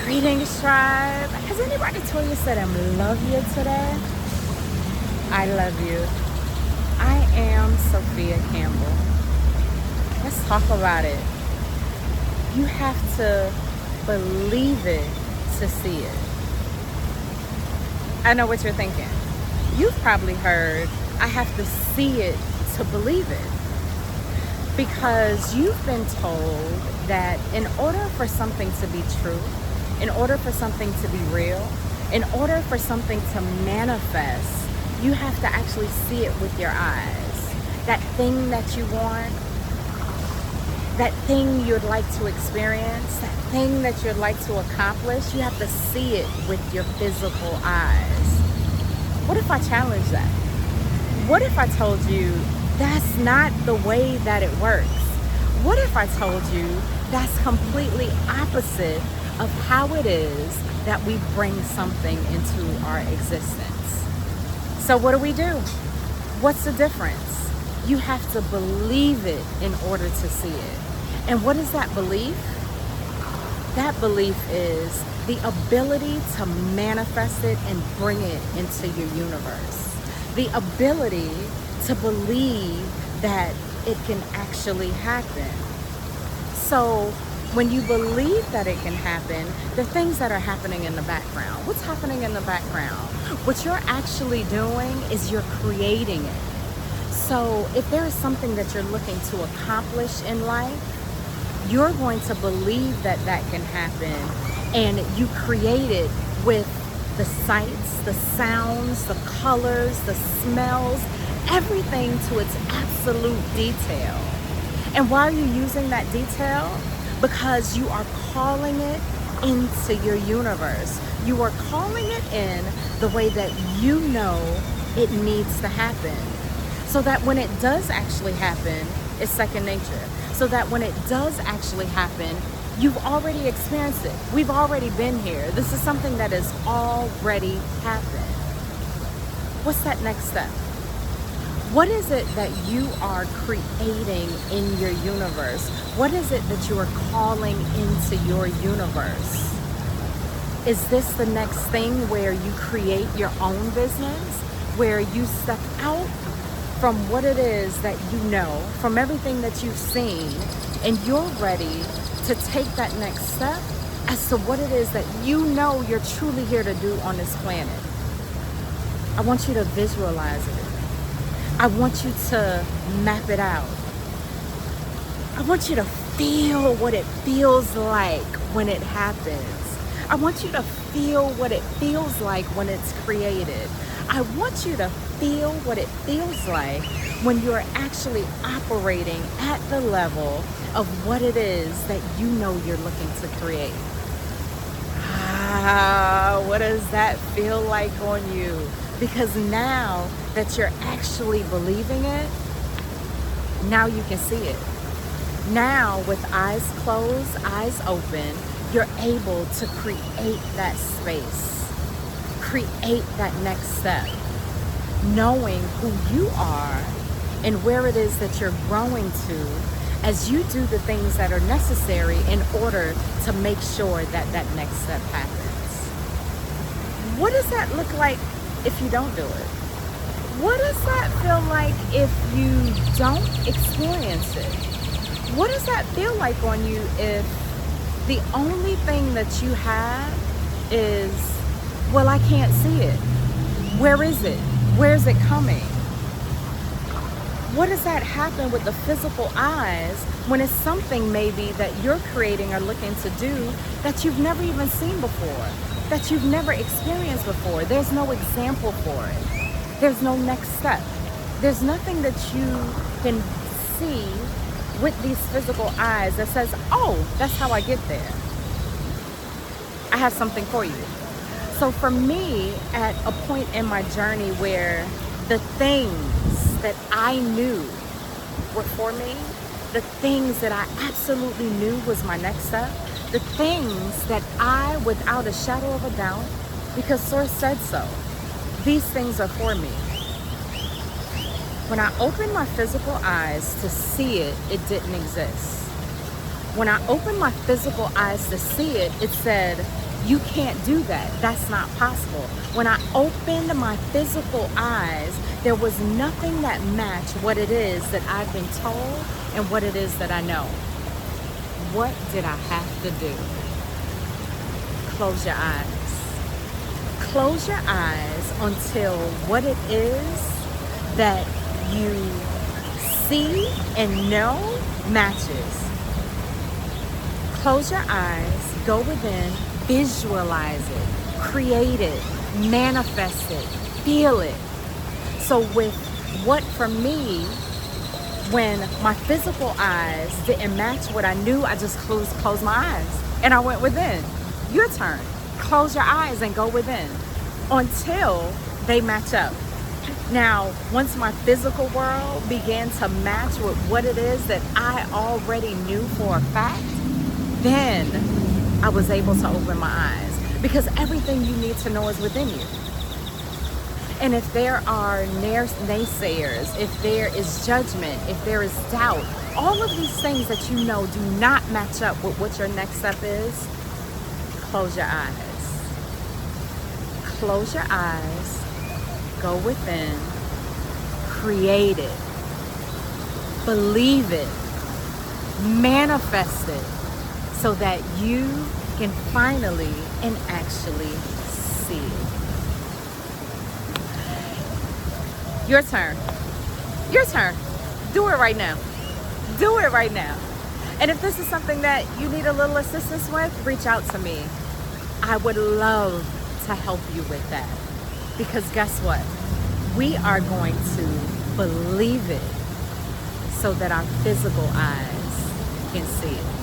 Greetings, tribe. Has anybody told you said I love you today? I love you. I am Sophia Campbell. Let's talk about it. You have to believe it to see it. I know what you're thinking. You've probably heard, I have to see it to believe it. Because you've been told that in order for something to be true, in order for something to be real, in order for something to manifest, you have to actually see it with your eyes. That thing that you want, that thing you'd like to experience, that thing that you'd like to accomplish, you have to see it with your physical eyes. What if I challenge that? What if I told you that's not the way that it works? What if I told you that's completely opposite of how it is that we bring something into our existence? So what do? What's the difference? You have to believe it in order to see it. And what is that belief? That belief is the ability to manifest it and bring it into your universe. The ability to believe that it can actually happen. So when you believe that it can happen, the things that are happening in the background. What's happening in the background? What you're actually doing is you're creating it. So if there is something that you're looking to accomplish in life, you're going to believe that that can happen, and you create it with the sights, the sounds, the colors, the smells, everything to its absolute detail. And why are you using that detail? Because you are calling it into your universe. You are calling it in the way that you know it needs to happen. So that when it does actually happen, it's second nature. So that when it does actually happen, you've already experienced it. We've already been here. This is something that has already happened. What's that next step? What is it that you are creating in your universe? What is it that you are calling into your universe? Is this the next thing where you create your own business? Where you step out from what it is that you know, from everything that you've seen, and you're ready to take that next step as to what it is that you know you're truly here to do on this planet? I want you to visualize it. I want you to map it out. I want you to feel what it feels like when it happens. I want you to feel what it feels like when it's created. I want you to feel what it feels like when you're actually operating at the level of what it is that you know you're looking to create. What does that feel like on you? Because now that you're actually believing it, now you can see it. Now with eyes closed, eyes open, you're able to create that space, create that next step, knowing who you are and where it is that you're growing to as you do the things that are necessary in order to make sure that that next step happens. What does that look like if you don't do it? What does that feel like if you don't experience it? What does that feel like on you if the only thing that you have is, well, I can't see it. Where is it? Where's it coming? What does that happen with the physical eyes when it's something maybe that you're creating or looking to do that you've never even seen before, that you've never experienced before? There's no example for it. There's no next step. There's nothing that you can see with these physical eyes that says, oh, that's how I get there. I have something for you. So for me, at a point in my journey where the things that I knew were for me, the things that I absolutely knew was my next step, the things that I, without a shadow of a doubt, because Source said so, these things are for me. When I opened my physical eyes to see it, it didn't exist. When I opened my physical eyes to see it, it said, You can't do that. That's not possible. When I opened my physical eyes, there was nothing that matched what it is that I've been told and what it is that I know. What did I have to do? Close your eyes. Close your eyes until what it is that you see and know matches. Close your eyes, go within, visualize it, create it, manifest it, feel it. So with what for me, when my physical eyes didn't match what I knew, I just closed my eyes and I went within. Your turn. Close your eyes and go within until they match up. Now, once my physical world began to match with what it is that I already knew for a fact, then I was able to open my eyes, because everything you need to know is within you. And if there are naysayers, if there is judgment, if there is doubt, all of these things that you know do not match up with what your next step is, close your eyes. Close your eyes, go within, create it, believe it, manifest it, so that you can finally and actually see it. Your turn. Your turn. Do it right now. Do it right now. And if this is something that you need a little assistance with, reach out to me. I would love to help you with that. Because guess what? We are going to believe it so that our physical eyes can see it.